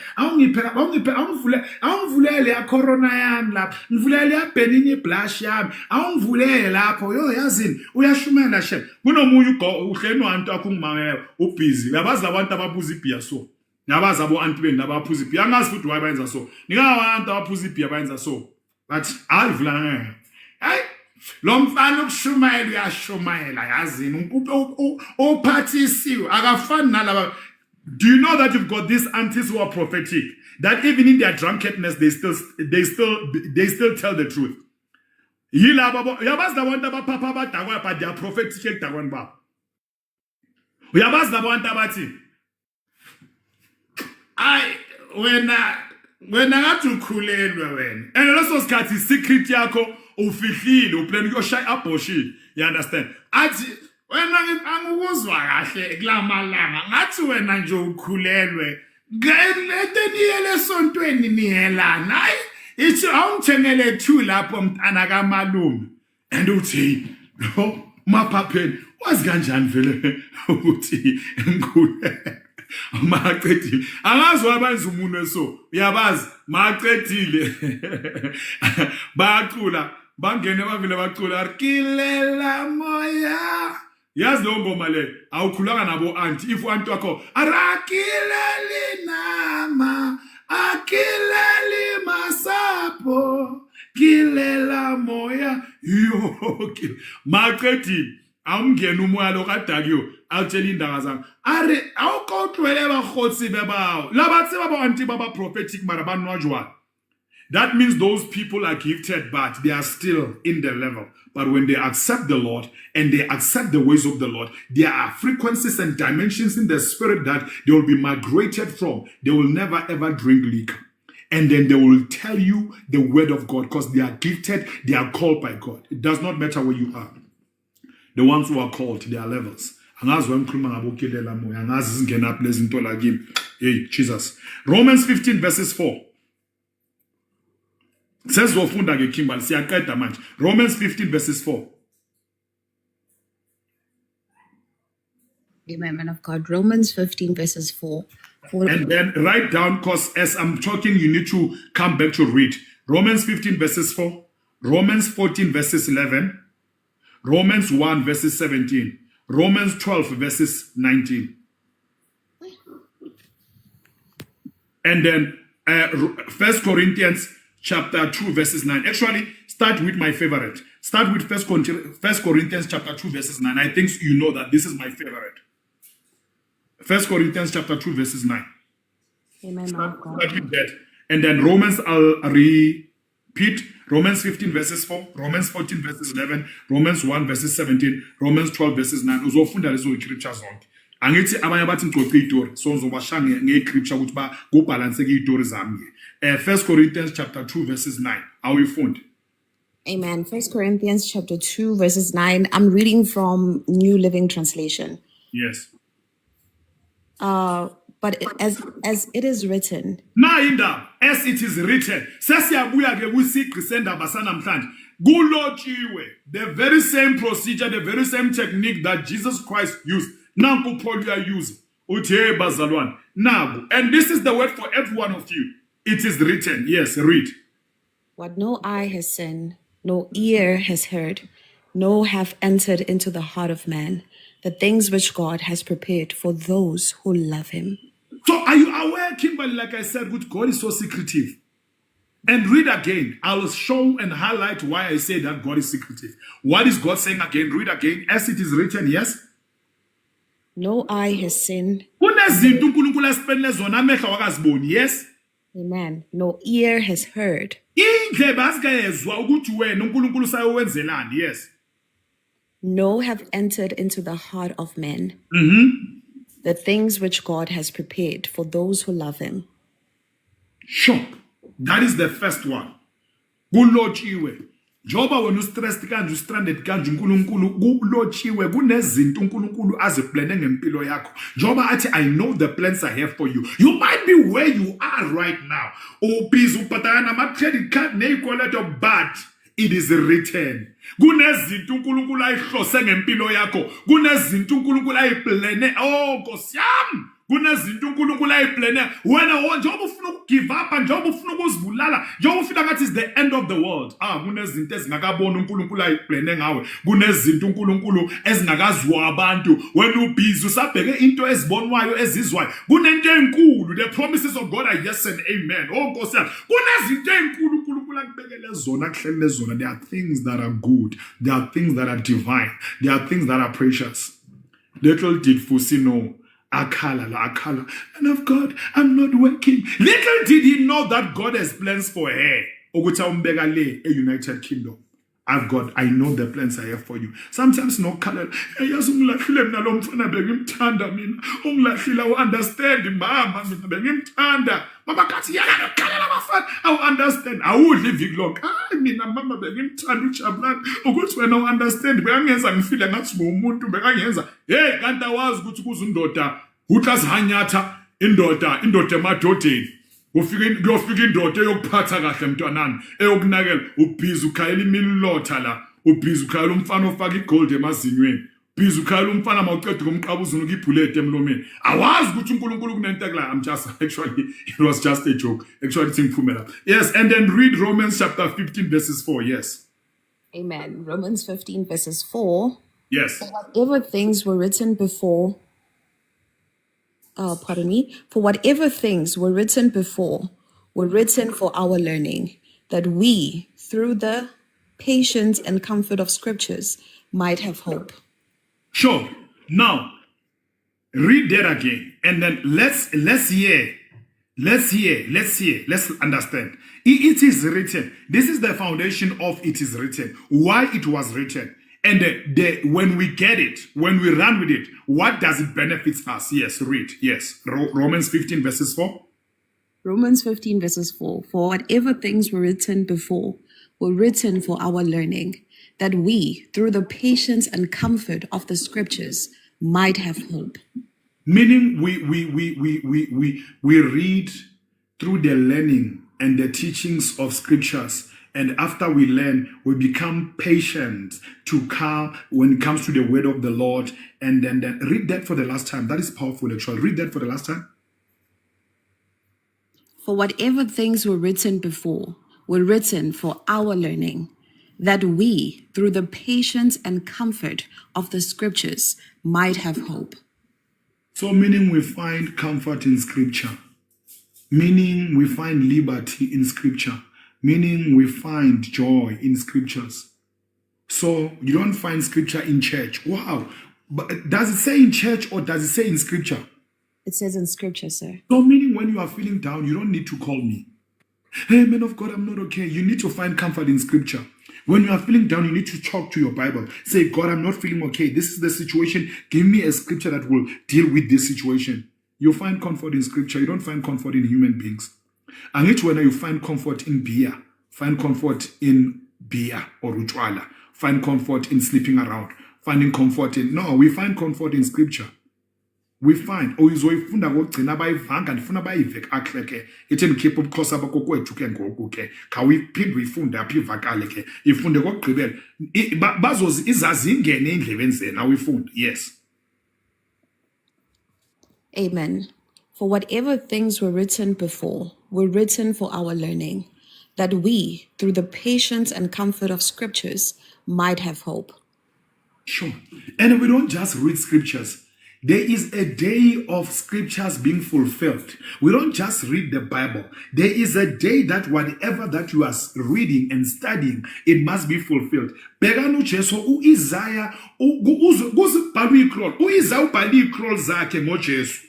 awungivulele ya corona yami lapha ngivulele ya Benign blush yami awungivulele lapho yo yazini uyashumayela shem kunomunye uhleni wantu akungimangela ubusy uyabazi abantu ababuza ibhiya so nabazi abo anti beni abaphuza ibhiya angazi futhi why bayenza so ningabantu abaphuza ibhiya bayenza so but ayivulana hayi lo mfana ukushumayela uyashumayela yazini unkube ophathisiwe akafani nalaba. Do you know that you've got these aunties who are prophetic, that even in their drunkenness they still tell the truth? Yilabo uyabazi labantu abapapa abadakwa but they are prophetic ekudakweni babo. Uyabazi labantu abathi ay wena ngathi ukhulelwe wena and leso sikhathi secret yakho ufihlile uplan uyoshaya abortion, you understand? Athi wena angikuzwa kahle kulamalanga ngathi wena nje ukhulelwe ngetheniyele esontweni nihelana hayi ithi awungithengele 2 lapho mntana kamalume and uthi no maphapheni wazi kanjani vele ukuthi ngikhulelwe maqedile angazi wabanza umuntu eso uyabazi maqedile baqula bangene bavile baqula arkilela moya yazi lo ngoma le awukhulanga nabo auntie if antu wakho arakileli nama akileli masapo kilela moya yo maqedile awungena umoya lokadakiyo awutshela indaba zami are awuqoqwele bakhotsi bebawo labathi baba anti baba prophetic mara banwajwa. That means those people are gifted but they are still in the level. But when they accept the Lord and they accept the ways of the Lord, there are frequencies and dimensions in the spirit that they will be migrated from. They will never ever drink liquor. And then they will tell you the word of God because they are gifted, they are called by God. It does not matter where you are. The ones who are called, they are levels. Hey, Jesus. Romans 15 verses 4. Says Romans 15 verses 4. Amen, man of God. Romans 15 verses 4. And then write down, because as I'm talking, you need to come back to read. Romans 15 verses 4. Romans 14 verses 11. Romans 1 verses 17. Romans 12 verses 19. And then 1 Corinthians chapter 2 verses 9. Actually, start with my favorite. Start with 1 Corinthians chapter 2 verses 9. I think you know that this is my favorite. 1 Corinthians chapter 2 verses 9. Amen. Start with that. And then Romans, I'll repeat. Romans 15 verses 4, Romans 14 verses 11, Romans 1 verses 17, Romans 12 verses 9. Uzofunda lezo scripture zonke. Angithi abanye abathi ngixoxe izitori so ngizobashanga ngescripture ukuthi ba go balance izitori zami. 1 Corinthians chapter 2 verses 9. Awuyifunda. Amen. 1 Corinthians chapter 2 verses 9. I'm reading from New Living Translation. Yes. But as it is written. Nainda, as it is written. Sesiyabuya ke kusigqi sendaba sanamhlanje. Kulotshiwe. The very same procedure, the very same technique that Jesus Christ used. Nanku Paul used. Uthi bazalwane. Naku. And this is the word for every one of you. It is written. Yes, read. What no eye has seen, no ear has heard, no have entered into the heart of man, the things which God has prepared for those who love him. So are you aware, Kimberly, like I said, that God is so secretive? And read again. I will show and highlight why I say that God is secretive. What is God saying again? Read again. As it is written, yes? No eye has seen. Yes? Amen. No ear has heard. Yes. No have entered into the heart of men. The things which God has prepared for those who love him. Sure. That is the first one. Kulotshiwe. Njoba wena ustressed kanje ustranded kanje uNkulunkulu kulotshiwe kunezinto uNkulunkulu aziplane ngempilo yakho. Njoba athi I know the plans I have for you. You might be where you are right now. Ubhizi ubhatala nama credit card nezikweleto but it is written. Kunezinto uNkulunkulu ayihlose ngempilo yakho. Kunezinto uNkulunkulu ayiplane. Oh Nkosi yami. Kunezinto uNkulunkulu ayiplane. Wena njengoba ufuna ukugive up, njengoba ufuna ukuzibulala, njengoba ufika ngathi is the end of the world. Kunezinto ezingakabona uNkulunkulu ayiplane ngawe. Kunezinto uNkulunkulu ezingakaziwa abantu. Wena ubhizi usabheke into ezibonwayo ezizwayo. Kunento enkulu. The promises of God are yes and amen. Oh Nkosi yami. Kunezinto enkulu uNkulunkulu akubekele zona, akuhlelele zona. There are things that are good. There are things that are divine. There are things that are precious. Little did Fusi know. Akala, and of God, I'm not working. Little did he know that God has plans for her. Okuta umbeka le a United Kingdom. I know the plans I have for you. Sometimes no color. Yes, ungilahlile mina lo mfana bengimthanda mina. Ungilahlile understand mama mina bengimthanda. Mama kathi yana nokhalela bafana. I understand. Awudli iviki lonke. Mina mama bengimthanda uJabulani. Ukuthi wena understand bekangenza ngifile ngathi umuntu bekangenza. Hey kanti awazi ukuthi kuza undoda uhlazihanyatha indoda emadodeni. Kuyofika indoda eyokuphatha kahle mntwanami eyokunakela ubhizi ukhayela imililotha la ubhizi ukhayela umfana ofaka igold emazinyweni ubhizi ukhayela umfana mawuqeda kumqabuza unuka ibhulete emlomeni awazi ukuthi uNkulunkulu kunento ekla. I'm just actually it was just a joke actually it's imphumela. Yes, and then read Romans chapter 15 verses 4. Yes, Amen. Romans 15 verses 4. Yes. Whatever things were written before, for whatever things were written before were written for our learning, that we, through the patience and comfort of scriptures, might have hope. Sure. Now, read that again, and then let's hear. Let's understand. It is written. This is the foundation of it is written. Why it was written. And when we get it, when we run with it, what does it benefit us? Yes, read. Yes. Romans 15 verses 4. Romans 15 verses 4. For whatever things were written before were written for our learning, that we, through the patience and comfort of the scriptures, might have hope. Meaning we read through the learning and the teachings of scriptures. And after we learn, we become patient to come when it comes to the word of the Lord. And then read that for the last time. That is powerful, actually. Read that for the last time. For whatever things were written before were written for our learning, that we, through the patience and comfort of the scriptures, might have hope. So meaning we find comfort in scripture. Meaning we find liberty in scripture. Meaning we find joy in scriptures. So you don't find scripture in church. Wow. But does it say in church or does it say in scripture? It says in scripture, sir. So meaning when you are feeling down, you don't need to call me. Hey, man of God, I'm not okay. You need to find comfort in scripture. When you are feeling down, you need to talk to your Bible. Say, God, I'm not feeling okay. This is the situation. Give me a scripture that will deal with this situation. You find comfort in scripture. You don't find comfort in human beings. And each when you find comfort in beer, find comfort in beer or utwala, find comfort in sleeping around, finding comfort in, no, we find comfort in scripture. We find, uyizoyifunda kokugcina bayivanga ndifuna bayiveke akleke ithi ndikhiphe ubukhosi abakokwethu ke ngoku ke khawuyiphinde uyifunde apha ivakale ke ifunde kokugqibela bazozi izazi ingene endlebeni zena uyifunde. Yes. Amen. For whatever things were written before were written for our learning, that we, through the patience and comfort of scriptures, might have hope. Sure. And we don't just read scriptures. There is a day of scriptures being fulfilled. We don't just read the Bible. There is a day that whatever that you are reading and studying, it must be fulfilled. Beganu Jesu uIsaiah uzibhalwe iqrol. uIsaiah ubhale iqrol zakhe ngoJesu.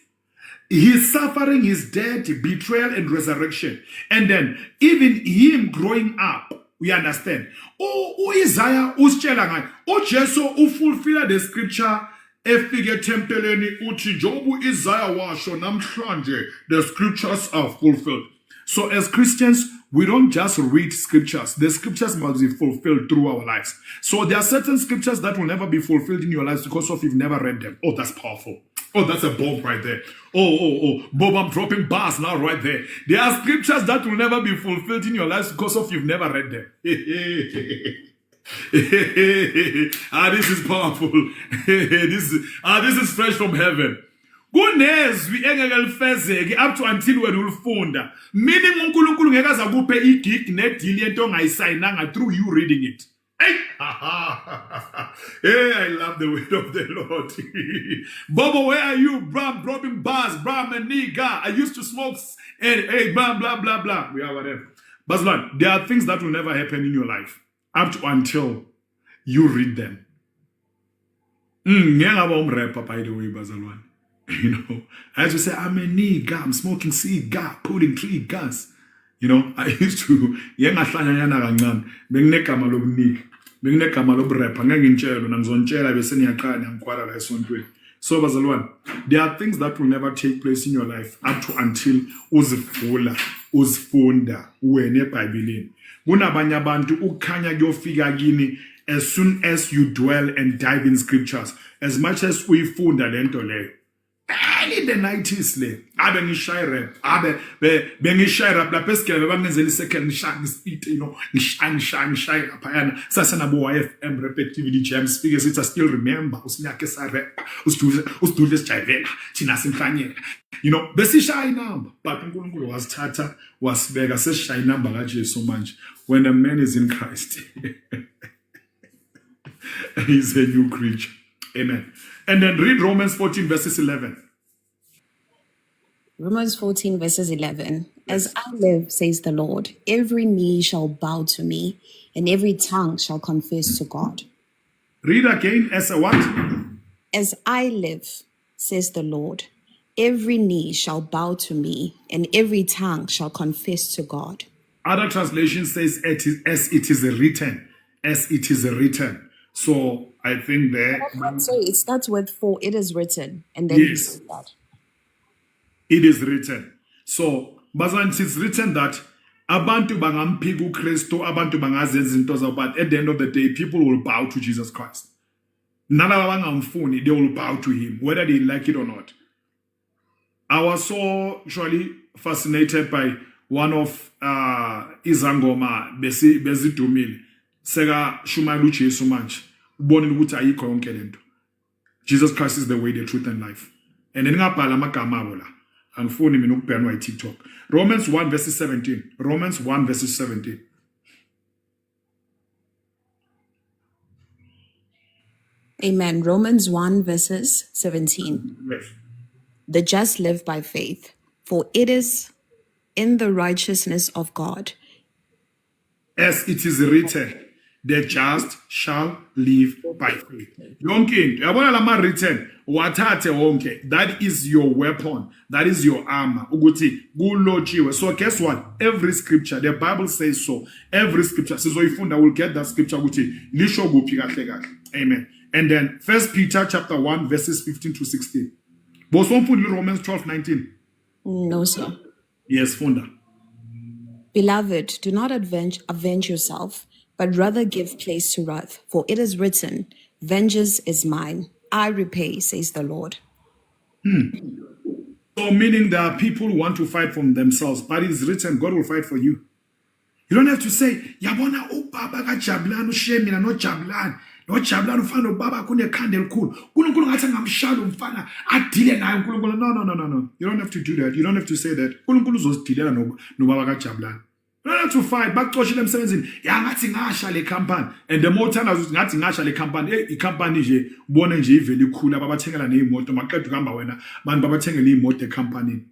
His suffering, his death, betrayal, and resurrection. And then even him growing up, we understand. Isaiah usitshela ngayo. uJesu ufulfilla the scripture efike tempeleni uthi Jobu Isaiah washo namhlanje the scriptures are fulfilled. So as Christians, we don't just read scriptures. The scriptures must be fulfilled through our lives. So there are certain scriptures that will never be fulfilled in your lives because of you've never read them. Oh, that's powerful. Oh, that's a bomb right there. Oh. Bob, I'm dropping bars now right there. There are scriptures that will never be fulfilled in your lives because of you've never read them. This is powerful. This is fresh from heaven. Kunezwi engeke lifezeke up to until wena ulifunda. Meaning uNkulunkulu ngeke azakuphe igig nedeal yento ongayisayinanga through you reading it. Hey, hey, I love the word of the Lord. Bobo, where are you? Bram, dropping bars. Bram, a nigga. I used to smoke. Hey, blah, blah, blah, blah. Yeah, whatever. But Lord, there are things that will never happen in your life up to until you read them. Rapper, by the way, Bazalwan. You know, I used to say, I'm a nigga. I'm smoking cigar, pulling 3 guns. You know, I used to, so bazalwane, there are things that will never take place in your life up to until uzifunda uwene eBhayibhelini. Kunabanye abantu ukukhanya kuyofika kini as soon as you dwell and dive in scriptures, as much as uyifunda lento leyo. Early in the 90s le abe ngishaye rap bengishaye rap lapha esigebe bangenzela isekele ngishaya ngisipite, you know, ngishaye lapha sasenabo YFM respectively jam speakers. It's I still remember usinyake sa rap usidudle sijayivela thina simhlanyela, you know, besishaya inamba, but uNkulunkulu wasithatha wasibeka sesishaya inamba kaJesu manje. When a man is in Christ, he's a new creature. Amen. And then read Romans 14 verses 11. Romans 14 verses 11. As I live, says the Lord, every knee shall bow to me, and every tongue shall confess to God. Read again. As a what? As I live, says the Lord, every knee shall bow to me, and every tongue shall confess to God. Other translation says, as it is written. As it is written. So I think there. Sorry, it starts with for it is written, and then yes, he says that. It is written. So, bazan, it's written that abantu bangamphika uKristu, abantu bangazenza izinto zabo, but at the end of the day, people will bow to Jesus Christ. Nalaba bangamfuni, they will bow to him, whether they like it or not. I was so truly fascinated by one of izangoma bezidumile. Sega shumalu Jesu manje. Ubonile ukuthi ayikho yonke lento. Jesus Christ is the way, the truth and life. And then ngabhala amagama abo la. Angifuni mina ukubhanwa iTikTok. Romans 1 verses 17. Romans 1 verses 17. Amen. Romans 1 verses 17. Yes. The just live by faith, for it is in the righteousness of God. As it is written, the just shall live by faith. Yonke, yabona lama written, wathathe wonke. That is your weapon. That is your armor. Ukuthi kulotshiwe. So guess what? Every scripture, the Bible says so. Every scripture, sizoyifunda, will get that scripture ukuthi lisho kuphi kahle kahle. Amen. And then 1 Peter chapter 1 verses 15 to 16. Bosomfundi Romans 12:19. No, sir. Yes, funda. Beloved, do not avenge yourself, but rather give place to wrath. For it is written, vengeance is mine, I repay, says the Lord. So meaning there are people who want to fight for themselves, but it is written, God will fight for you. You don't have to say, yabona ubaba kaJabulani ushemina no Jabulani. No Jabulani ufana ubaba kunekhanda elikhulu. uNkulunkulu ngathi ngamshala umfana adile naye uNkulunkulu. No. You don't have to do that. You don't have to say that. uNkulunkulu uzosidilela nobaba kaJabulani. You don't have to fight. Bakuxoshile emsebenzini. Ngathi ngasha le company. And the more time ngathi ngasha le company, icompany nje ubone nje ivele ikhulu ababathengela nezimoto maqedwe kuhamba wena abantu babathengela izimoto ecompany.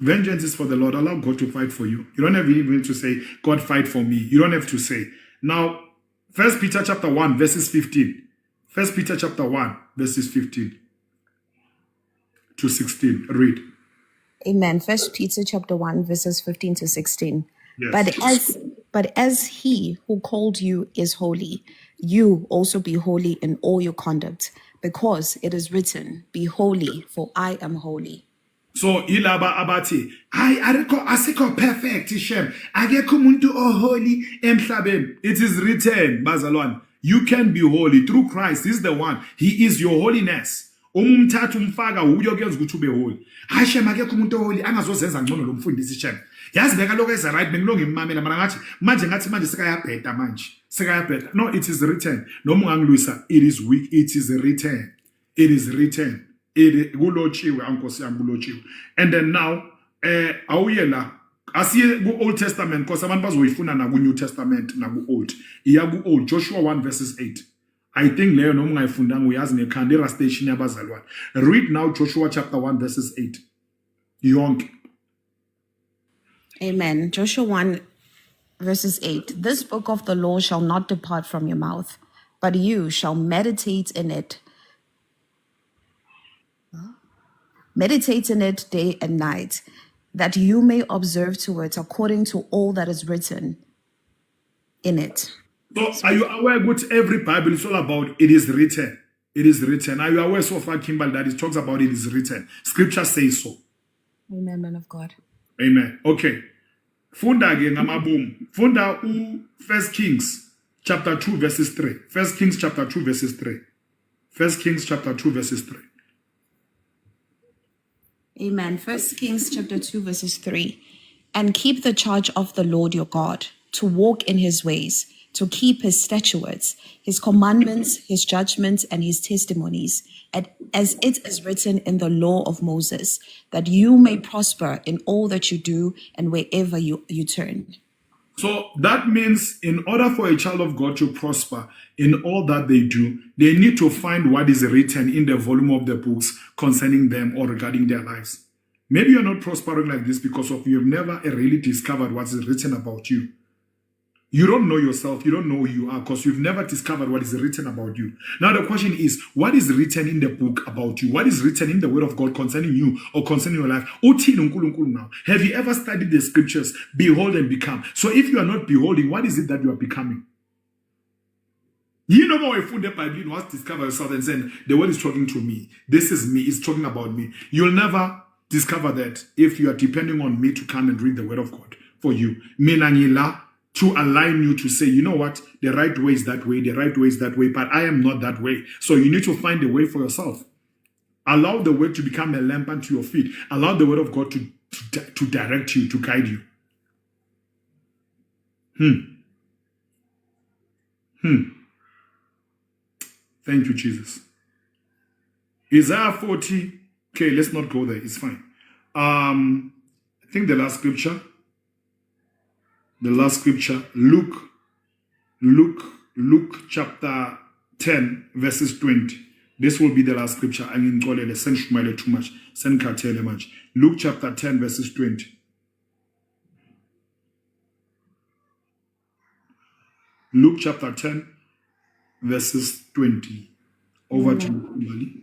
Vengeance is for the Lord. Allow God to fight for you. You don't have even to say, God fight for me. You don't have to say. Now, 1 Peter chapter 1 verses 15. 1 Peter chapter 1 verses 15 to 16. Read. Amen. 1 Peter chapter 1 verses 15 to 16. Yes. But as he who called you is holy, you also be holy in all your conduct, because it is written, be holy, for I am holy. So ilaba abathi asikho perfect Shem, akekho umuntu holy emhlabeni. It is written, bazalwane, you can be holy through Christ. He's the one. He is your holiness. Umthatha umfaka uyo kuyenza ukuthi ube holy. Hayi Shem, akekho umuntu holy angazozenza ngcono lo mfundisi Shem. Yazi beka lokho eza right bengilonga imamela mana ngathi manje sekayabheda manje. Sekayabheda. No, it is written. Noma ungangilwisa, it is weak. It is written. It is written. And then now awuyela asiye ku Old Testament because abantu bazoyifuna na ku New Testament na ku Old iya ku Old Joshua 1 verses 8. I think leyo noma ungayifundanga uyazi nekhanda station yabazalwane. Read now Joshua chapter 1 verses 8 yonke. Amen. Joshua 1 verses 8. This book of the law shall not depart from your mouth, but you shall meditate in it. Meditate in it day and night, that you may observe to it according to all that is written in it. So are you aware with every Bible is all about it is written? It is written. Are you aware so far, Kimball, that it talks about it is written? Scripture says so. Amen, man of God. Amen. Okay. Funda again, ngamaboom. Funda 1 Kings chapter 2 verses 3. 1 Kings chapter 2 verses 3. 1 Kings chapter 2 verses 3. Amen. 1 Kings chapter 2 verses 3. And keep the charge of the Lord your God, to walk in his ways, to keep his statutes, his commandments, his judgments, and his testimonies, as it is written in the law of Moses, that you may prosper in all that you do and wherever you turn. So that means in order for a child of God to prosper in all that they do, they need to find what is written in the volume of the books concerning them or regarding their lives. Maybe you're not prospering like this because of you've never really discovered what is written about you. You don't know yourself. You don't know who you are because you've never discovered what is written about you. Now the question is, what is written in the book about you? What is written in the word of God concerning you or concerning your life? Have you ever studied the scriptures? Behold and become. So if you are not beholding, what is it that you are becoming? You know more if the Bible you must discover yourself and saying, the word is talking to me. This is me. It's talking about me. You'll never discover that if you are depending on me to come and read the word of God for you. Menangila, to align you to say, you know what, the right way is that way, the right way is that way, but I am not that way. So you need to find a way for yourself. Allow the word to become a lamp unto your feet. Allow the word of God to direct you, to guide you. Thank you, Jesus. Isaiah 40. Okay, let's not go there. It's fine. I think the last scripture, Luke chapter 10, verses 20. This will be the last scripture. I mean, too much. Luke chapter 10, verses 20. Luke chapter 10, verses 20. Over to you,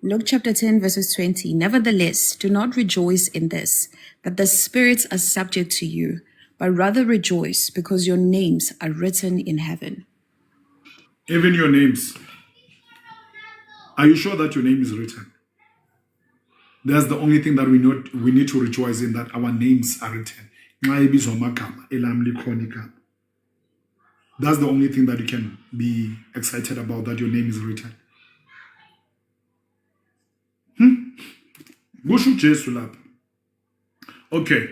Luke chapter 10, verses 20. Nevertheless, do not rejoice in this, that the spirits are subject to you, but rather rejoice because your names are written in heaven. Even your names. Are you sure that your name is written? That's the only thing that we need to rejoice in, that our names are written. That's the only thing that you can be excited about, that your name is written. Okay.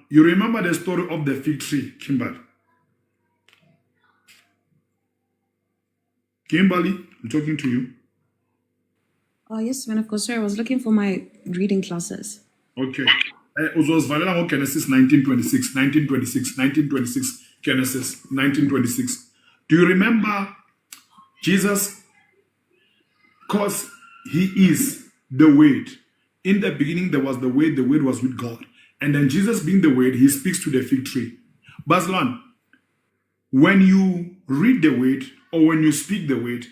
You remember the story of the fig tree, Kimberly? Kimberly, I'm talking to you. Oh, yes, man, of course, sir. I was looking for my reading classes. Okay. Genesis 1926, Genesis 1926. Do you remember Jesus? Because he is the Word. In the beginning, there was the Word was with God. And then Jesus being the Word, he speaks to the fig tree. Baslan, when you read the Word or when you speak the Word,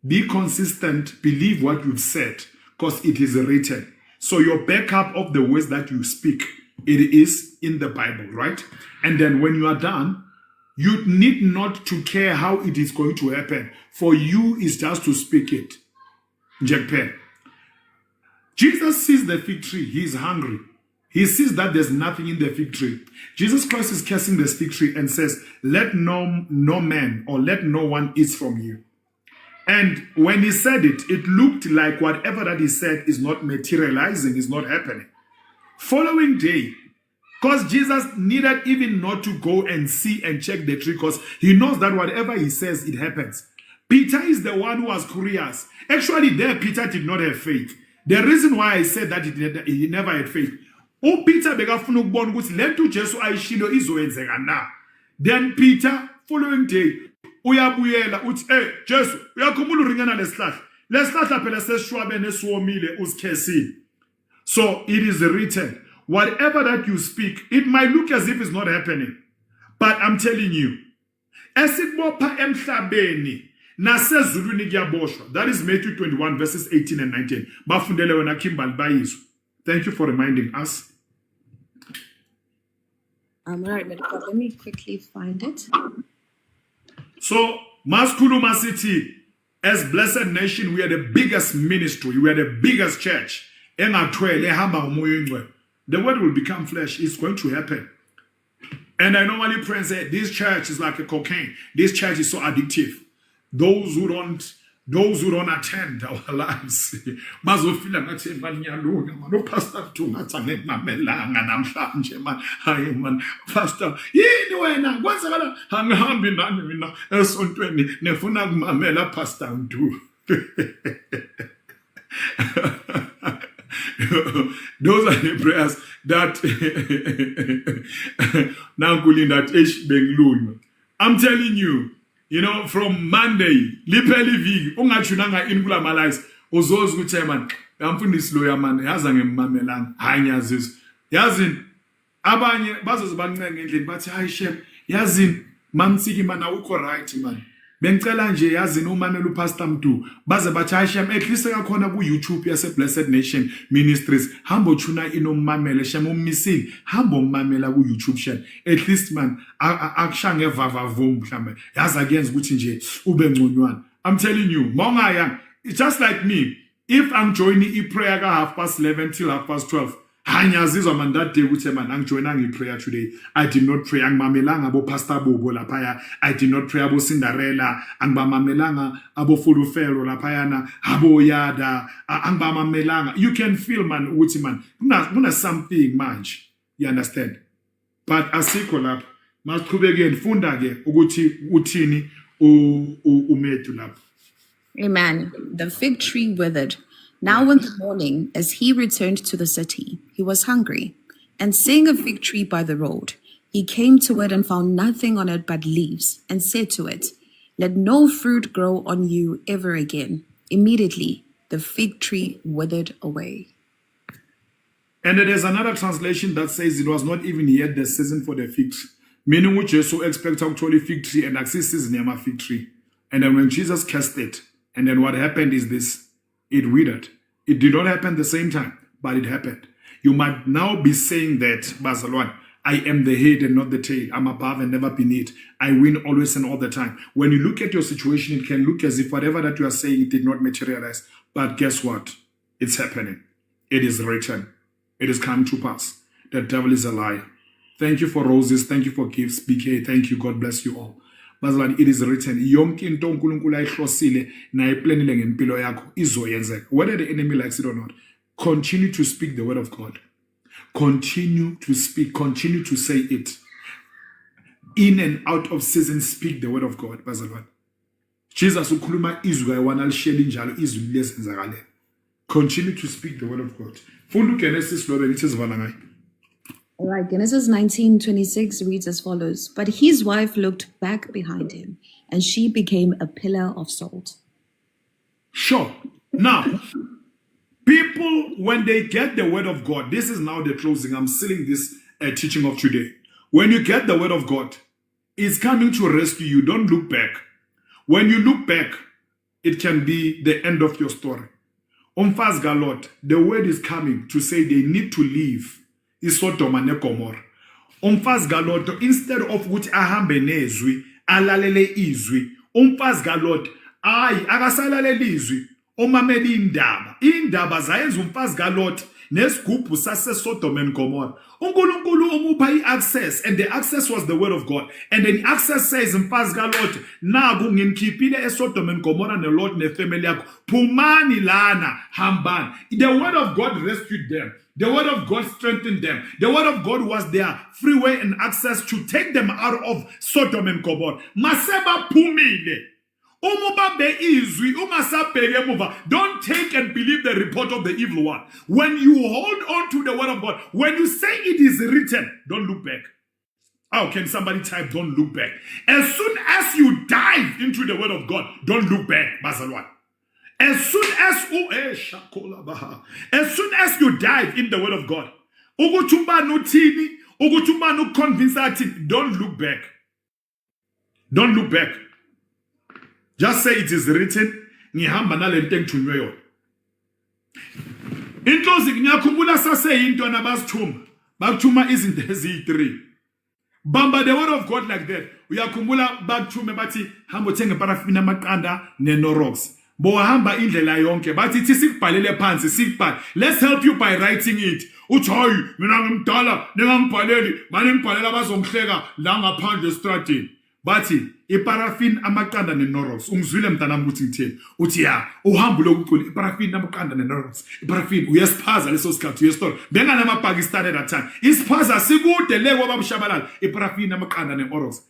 be consistent, believe what you've said, because it is written. So your backup of the words that you speak, it is in the Bible, right? And then when you are done, you need not to care how it is going to happen. For you is just to speak it. Japan. Jesus sees the fig tree. He's hungry. He sees that there's nothing in the fig tree. Jesus Christ is cursing this fig tree and says, let no man or let no one eat from you. And when he said it, it looked like whatever that he said is not materializing, is not happening. Following day, because Jesus needed even not to go and see and check the tree, because he knows that whatever he says, it happens. Peter is the one who was curious. Actually, there Peter did not have faith. The reason why I said that he never had faith. Oh, Peter bekafuna ukubona ukuthi lento Jesu ayishilo izoyenzeka na. Then Peter, following day, uyabuyela uthi Jesu uyakhumbula uringana lesihlahla. Lesihlahla phela sesishwabene esiwomile usikhesile. So it is written, whatever that you speak, it might look as if it's not happening. But I'm telling you, esikubopha emhlabeni nasezulwini kuyaboshwa. That is Matthew 21 verses 18 and 19. Bafundele wena Kimberly bayizwe. Thank you for reminding us. All right, let me quickly find it. So, Maskuluma City, as Blessed Nation, we are the biggest ministry, we are the biggest church. The word will become flesh. It's going to happen. And I normally pray and say, this church is like a cocaine. This church is so addictive. Those who don't attend our lives, bazofila ngathi maliyalunga man. No pastor tu ngathi ngimamelanga namhlanje man. Hayi man, pastor, yini wena kwenzakala angihambi nani mina esontweni nefuna kumamela pastor Ndu. Those are the prayers that I'm telling you, you know, from Monday, lipeli viki, ungachunanga in kula malais, ozoz ukuthi man, amfundisi loya man, yaza ngemamelanga, hanyazis. Yazin abanye bazozibancenga ngendlela bathi hayi shem, yazin mamsiki man awukho right man. Bengicela nje yazini umamela uPastor Mdu baze bathi hayi shem at least akakhona ku YouTube yase Blessed Nation Ministries hambo chuna inomamela shem ummisile hambo umamela ku YouTube channel at least man akushange vava vum mhlambe yaza kuyenza ukuthi nje ube ngconywana. I'm telling you mongaya, it's just like me, if I'm joining prayer ka 11:30 till 12:30 hanyazizwa man that day ukuthi man angijoinanga prayer today. I did not pray angimamelanga abo Pastor Bobo laphaya. I did not pray abo Cinderella, angibamelanga abo Fulufelo laphayana, abo Yada, angibamelanga. You can feel man ukuthi man kuna something manje. You understand? But asikho lapha. Masiqhubeke ngifunda ke ukuthi uthini umethu lapha. Amen. The fig tree withered. Now in the morning, as he returned to the city, he was hungry, and seeing a fig tree by the road, he came to it and found nothing on it but leaves, and said to it, let no fruit grow on you ever again. Immediately, the fig tree withered away. And there is another translation that says it was not even yet the season for the fig tree. Meaning which Jesus expect actually fig tree and access season near fig tree. And then when Jesus cast it, and then what happened is this. It withered. It did not happen the same time, but it happened. You might now be saying that, Bazalwan, I am the head and not the tail. I'm above and never beneath. I win always and all the time. When you look at your situation, it can look as if whatever that you are saying, it did not materialize. But guess what? It's happening. It is written. It is come to pass. The devil is a liar. Thank you for roses. Thank you for gifts. BK, thank you. God bless you all. Bazalwane, it is written, yonke into uNkulunkulu ayihlosile na iplanile ngempilo yakho izoyenzeka. Whether the enemy likes it or not, continue to speak the word of God. Continue to speak, continue to say it. In and out of season, speak the word of God. Bazalwane. Jesus ukhuluma izwi ayiwana lisheli njalo izwi lezenzakale. Continue to speak the word of God. Funda uGenesis lo bengithi sivala ngayo. All right, Genesis 19:26 reads as follows. But his wife looked back behind him, and she became a pillar of salt. Sure. Now, people, when they get the word of God, this is now the closing. I'm sealing this teaching of today. When you get the word of God, it's coming to rescue you. Don't look back. When you look back, it can be the end of your story. Umfaz galot, the word is coming to say they need to leave. Isodoma neGomora. Umfaz galot, instead of which ahambe nezwi, alalele izwi. Umfaz galot, akasalalele izwi. omamela indaba zayenza umfazi kaLot nesigubhu saseSodom and Gomorrah. uNkulunkulu umupha i-access, and the access was the word of God. And then access says umfazi kaLot, naku nginikhiphile eSodom and Gomorrah neLot nefamily yakho, phumani lana, hambani. The word of God rescued them. The word of God strengthened them. The word of God was their freeway and access to take them out of Sodom and Gomorrah. Maseba phumile. Don't take and believe the report of the evil one. When you hold on to the word of God, when you say it is written, don't look back. How can somebody type don't look back? As soon as you dive into the word of God, don't look back, Bazalwan. As soon as you dive in the word of God, don't look back. Don't look back. Just say it is written. Ngihamba nalento engithunywe yona. Inhlozi ngiyakhumbula sase into nabasithuma. Bakuthuma izinto eziyi3. Bamba the word of God like that. Uyakhumbula bakuthume bathi hamba uthenge parafina amaqanda neNorox. Bohamba indlela yonke. Bathi ithi sikubhalele phansi sikubhale. Let's help you by writing it. Uthi hayi mina ngimdala ningangibhaleli manje ngibhalela bazongihleka la ngaphandle estradini. Bathi iparafin amaqanda neNorox ungizwile mntanami ukuthi ngithini uthi ya uhamba lokucula iparafin amaqanda neNorox iparafin uyesiphaza leso sikhathi uyesitolo benga namapakistani at that time isiphaza sikude le kwabamshabalala iparafin amaqanda neNorox.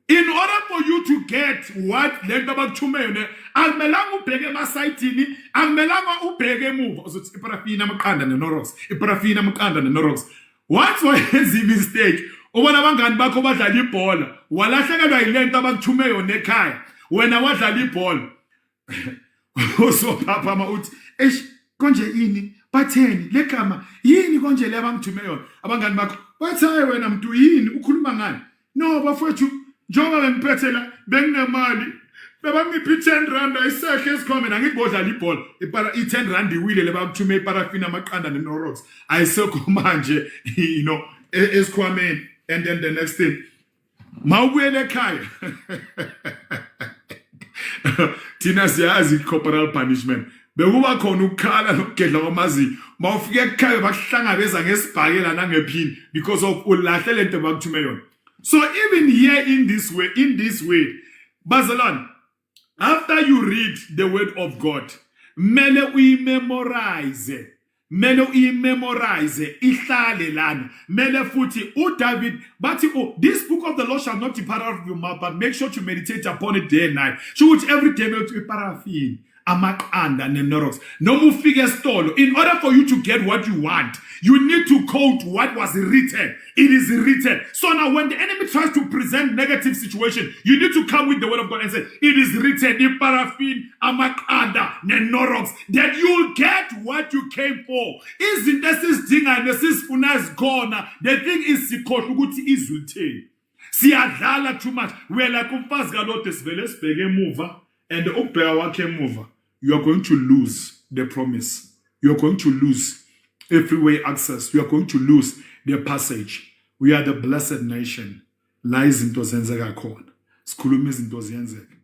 In order for you to get what lento abakuthume yona akumelanga ubheke emasayitini akumelanga ubheke emuva uzothi iparafin amaqanda neNorox iparafin amaqanda neNorox. Once wayenza mistake ubona abangani bakho badlala ibhola walahlekelwa yilento abakuthume yona ekhaya wena wadlala ibhola usophaphama uthi konje ini batheni legama yini konje le abangithume yona abangani bakho bathi hayi wena mntu yini ukhuluma ngani no bafowethu njengoba bengiphethela benginemali bebangiphi 10 rand ayisekhe esikhomeni angikubodlala ibhola i10 rand iwile lebakuthume iparafina amaqanda neNorox ayisekho manje esikhomeni. And then the next thing, mawubuyele ekhaya. Thina siyazi corporal punishment. Bekuba khona ukukhala nokugedla kwamazinyo. Mawufika ekhaya bakuhlangabeza ngesibhakela nangephini because of ulahle lento bakuthume yona. So even here in this way, Bazalwane, after you read the word of God, mele uyimemorize. Mele uyimemorize ihlale lana mele futhi uDavid bathi this book of the law shall not depart out of your mouth but make sure to meditate upon it day and night. Should every day mele iparafini amaqanda neNorox noma ufike esitolo. In order for you to get what you want, you need to quote what was written. It is written. So now when the enemy tries to present negative situation, you need to come with the word of God and say, it is written, iparafin amaqanda neNorox, that you'll get what you came for. Isn't this thing and this is gone? The thing is sikhohle ukuthi izultheni. Siyadlala too much. We're like umfazi kaLot sivele sibheke emuva and ubheka wakhe emuva. You are going to lose the promise. You are going to lose every way access. You are going to lose the passage. We are the blessed nation. La izinto zenzeka khona. Sikhuluma izinto ziyenzeka.